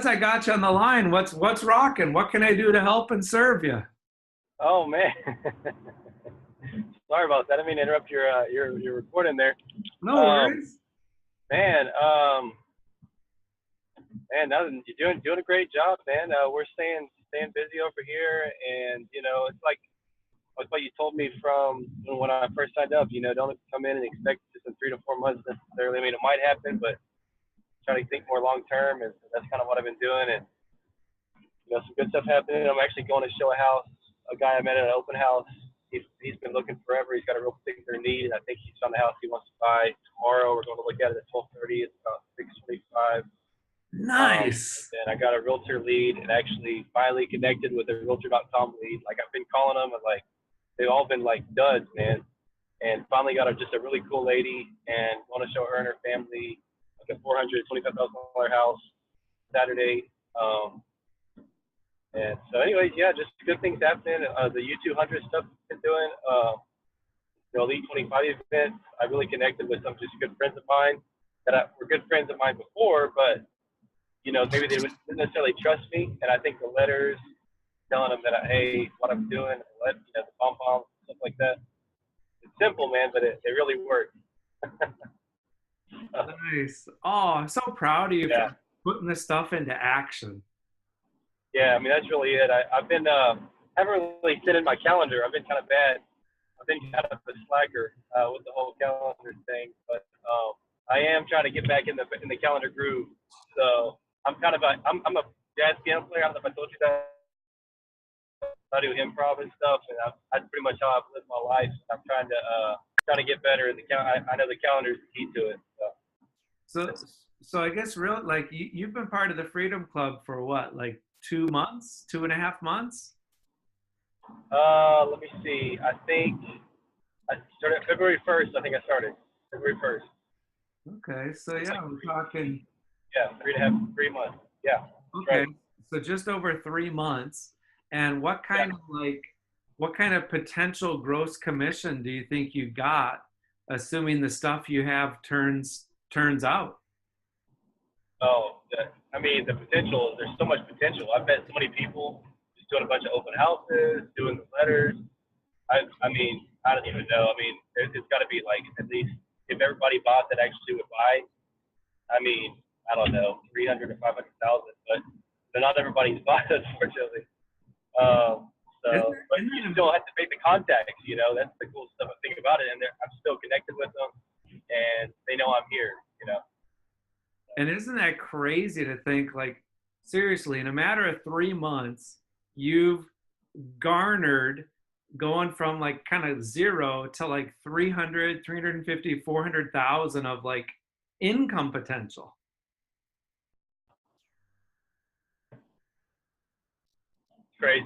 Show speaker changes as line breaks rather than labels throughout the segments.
I got you on the line. What's rocking? What can I do to help and serve you?
Oh man, sorry about that. I didn't mean to interrupt your recording there.
No
Um,
worries.
man, you're doing a great job, man. We're staying busy over here, and it's like you told me from when I first signed up. Don't come in and expect just in 3 to 4 months necessarily. I mean, it might happen, but try to think more long term, and that's kind of what I've been doing. And some good stuff happening. I'm actually going to show a house. A guy I met at an open house. He's been looking forever. He's got a real particular need, and I think he's found the house he wants to buy tomorrow. We're going to look at it at 12:30. It's about 6:25.
Nice.
And I got a realtor lead, and actually finally connected with a realtor.com lead. Like I've been calling them, and like they've all been like duds, man. And finally got just a really cool lady, and want to show her and her family like a $425,000 house Saturday. And so, anyways, yeah, just good things happening. The U200 stuff I've been doing, Elite 25 events. I really connected with some just good friends of mine that were good friends of mine before, but maybe they wouldn't necessarily trust me. And I think the letters telling them that, hey, what I'm doing, the pom poms, stuff like that. It's simple, man, but it really works.
Nice. Oh, I'm so proud of you
Yeah.
for putting this stuff into action.
Yeah, I mean, that's really it. I've been, haven't really fit in my calendar. I've been kind of bad. I've been kind of a slacker with the whole calendar thing, but I am trying to get back in the calendar groove. So I'm kind of I'm a jazz piano player. I don't know if I told you that. I do improv and stuff, and that's pretty much how I've lived my life. I'm trying to get better in the calendar. I know the calendar is the key to it.
So, so I guess real like you've been part of the Freedom Club for what, like 2 months, 2.5 months?
Let me see. I think I started February 1st. I think I started February 1st.
Okay, so yeah, we're talking.
Yeah, 3.5, 3 months. Yeah.
Okay,
Right.
so just over 3 months. And what kind of potential gross commission do you think you got, assuming the stuff you have turns out?
Oh, I mean, the potential. There's so much potential. I've met so many people just doing a bunch of open houses, doing the letters. I mean, I don't even know. I mean, it's got to be like at least if everybody bought that actually would buy. I mean, I don't know, 300 to 500,000, but not everybody's bought, unfortunately. But you
Isn't
still have to make the contacts. That's the cool stuff. I think about it, and I'm still connected with them, and they know I'm here.
And isn't that crazy to think, like, seriously, in a matter of 3 months, you've garnered going from like kind of zero to like 300, 350, 400,000 of like income potential.
It's crazy.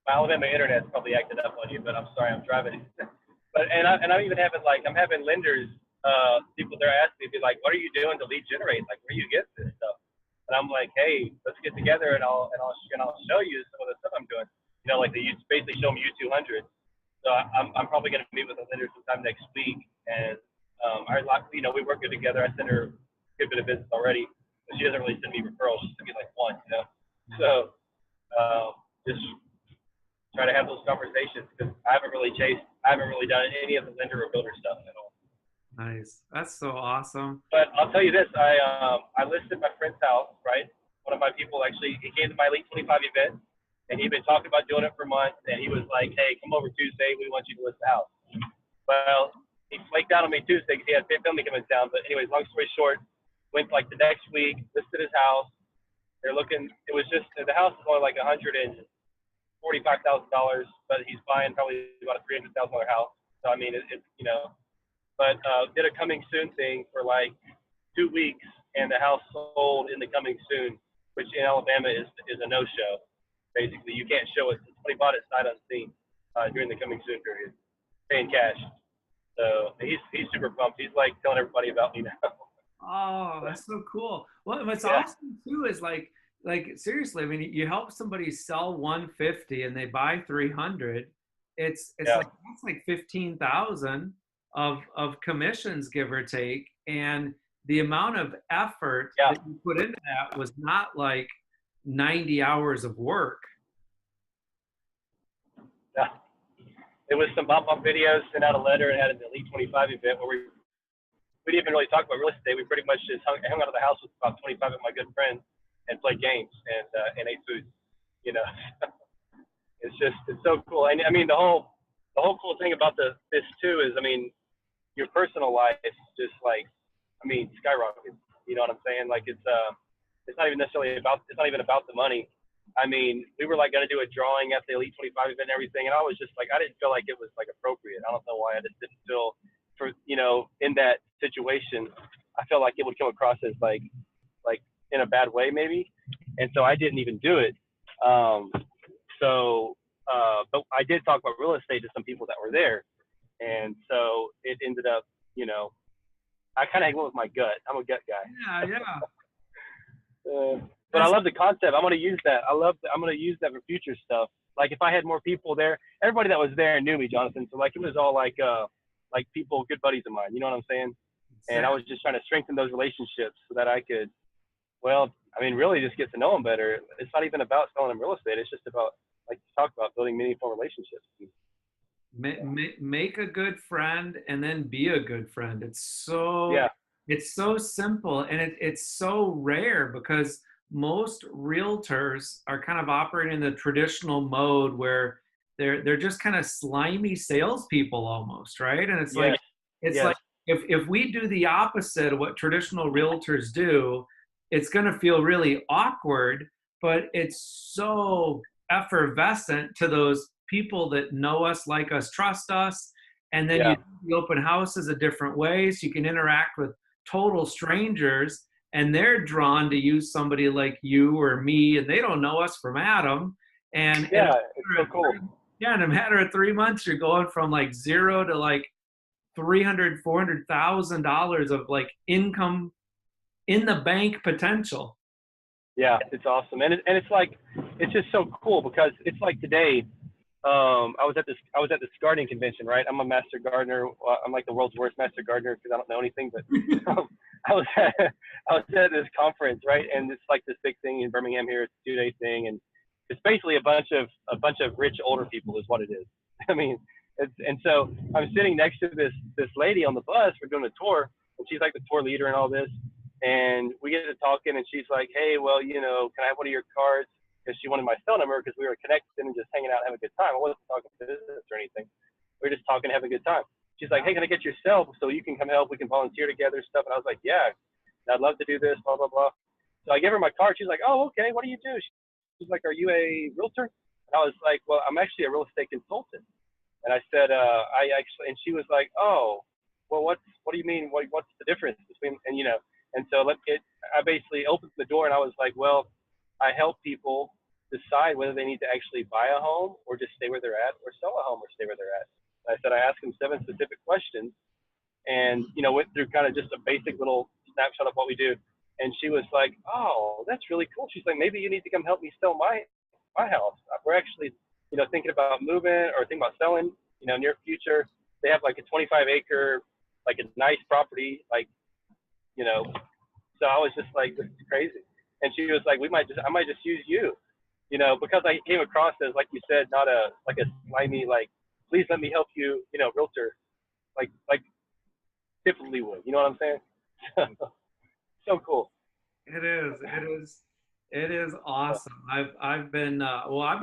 My Alabama internet's probably acted up on you, but I'm sorry, I'm driving. I'm even having I'm having lenders, people they're asking me, be like, what are you doing to lead generate? Like, where do you get this stuff? And I'm like, hey, let's get together and I'll show you some of the stuff I'm doing. Like they basically show them U200. So I'm probably going to meet with a lender sometime next week, and we work good together. I send her a good bit of business already, but she doesn't really send me referrals. She sends me like one. So just try to have those conversations because I haven't really done any of the lender or builder stuff at all.
Nice. That's so awesome.
But I'll tell you this, I listed my friend's house, right? One of my people actually, he came to my Elite 25 event, and he'd been talking about doing it for months, and he was like, hey, come over Tuesday, we want you to list the house. Well, he flaked out on me Tuesday because he had family coming in town, but anyways, long story short, went like the next week, listed his house. They're looking, it was just, the house is only like $145,000, but he's buying probably about a $300,000 house. So, I mean, but did a coming soon thing for like 2 weeks, and the house sold in the coming soon, which in Alabama is a no-show. Basically, you can't show it. Somebody bought it sight unseen during the coming soon period, paying cash. So he's super pumped. He's like telling everybody about me now.
Oh, that's so cool. Well, what's
Yeah.
awesome too is like seriously, I mean, you help somebody sell 150 and they buy 300. It's
Yeah.
like that's like 15,000 of commissions, give or take. And the amount of effort
Yeah.
that you put into that was not like 90 hours of work.
Yeah. It was some bump videos, sent out a letter, and had an Elite 25 event where we didn't even really talk about real estate. We pretty much just hung out of the house with about 25 of my good friends and played games and ate food. You know, it's so cool. And I mean, the whole cool thing about this too is, I mean, your personal life just like, I mean, skyrockets. You know what I'm saying? Like it's not even necessarily about, it's not even about the money. I mean, we were like going to do a drawing at the Elite 25 event and everything, and I was just like, I didn't feel like it was like appropriate. I don't know why. I just didn't feel for, you know, in that situation, I felt like it would come across as like in a bad way maybe, and so I didn't even do it. But I did talk about real estate to some people that were there, and so it ended up, you know, I kind of went with my gut. I'm a gut guy.
Yeah, yeah.
But I love the concept. I'm going to use that. I'm going to use that for future stuff. Like if I had more people there, everybody that was there knew me, Jonathan. So like it was all like people, good buddies of mine. You know what I'm saying? And I was just trying to strengthen those relationships so that I could, well, I mean, really just get to know them better. It's not even about selling them real estate. It's just about, like you talked about, building meaningful relationships.
Make a good friend and then be a good friend. It's so,
yeah.
It's so simple, and it's so rare because most realtors are kind of operating in the traditional mode where they're just kind of slimy salespeople almost, right? And it's like like if we do the opposite of what traditional realtors do, it's going to feel really awkward, but it's so effervescent to those people that know us, like us, trust us. And then you open houses a different way, so you can interact with total strangers, and they're drawn to use somebody like you or me, and they don't know us from Adam. And
it's so cool.
Yeah, in a matter of 3 months, you're going from like zero to like $300,000-$400,000 of like income in the bank potential.
Yeah, it's awesome, and it's like, it's just so cool because it's like today. I was at this gardening convention, right? I'm a master gardener. I'm like the world's worst master gardener because I don't know anything. But I was at this conference, right? And it's like this big thing in Birmingham here. It's a 2-day thing, and it's basically a bunch of rich older people is what it is. I mean, and so I'm sitting next to this lady on the bus. We're doing a tour, and she's like the tour leader and all this. And we get to talking, and she's like, "Hey, well, you know, can I have one of your cards?" Because she wanted my cell number because we were connected and just hanging out, having a good time. I wasn't talking business or anything. We were just talking, having a good time. She's like, "Hey, can I get your cell so you can come help? We can volunteer together, stuff." And I was like, "Yeah, I'd love to do this, blah, blah, blah." So I gave her my card. She's like, "Oh, okay. What do you do?" She's like, "Are you a realtor?" And I was like, "Well, I'm actually a real estate consultant." And I said, and she was like, "Oh, well, what do you mean? What's the difference between," and you know, and so I basically opened the door and I was like, "Well, I help people decide whether they need to actually buy a home or just stay where they're at, or sell a home or stay where they're at." And I said, I asked them 7 specific questions, and, you know, went through kind of just a basic little snapshot of what we do. And she was like, "Oh, that's really cool." She's like, "Maybe you need to come help me sell my house. We're actually, you know, thinking about moving or thinking about selling, you know, near future." They have like a 25-acre, like a nice property, like, you know. So I was just like, "This is crazy." And she was like, "I might just use you, you know," because I came across as, like you said, not a slimy, like, "Please let me help you," you know, realtor, like typically would. You know what I'm saying? So cool.
It is awesome. I've been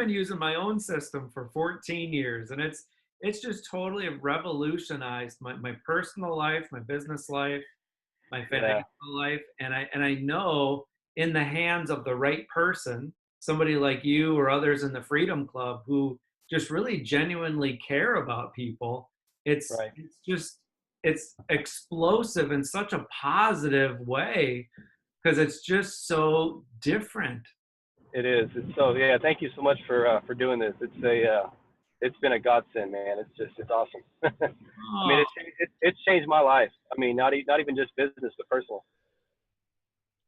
using my own system for 14 years, and it's just totally revolutionized my personal life, my business life, my financial life, and I know in the hands of the right person, somebody like you or others in the Freedom Club who just really genuinely care about people, it's explosive in such a positive way because it's just so different.
It is. It's so, yeah. Thank you so much for doing this. It's been a godsend, man. It's awesome. I mean, it's changed my life. I mean, not even just business, but personal.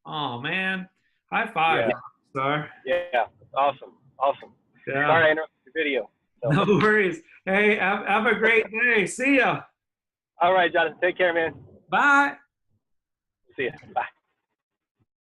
Oh man, high five, sir.
Yeah, awesome.
Yeah.
Sorry I interrupted your video. So.
No worries. Hey, have a great day. See ya.
All right, Jonathan. Take care, man.
Bye.
See See you. Bye.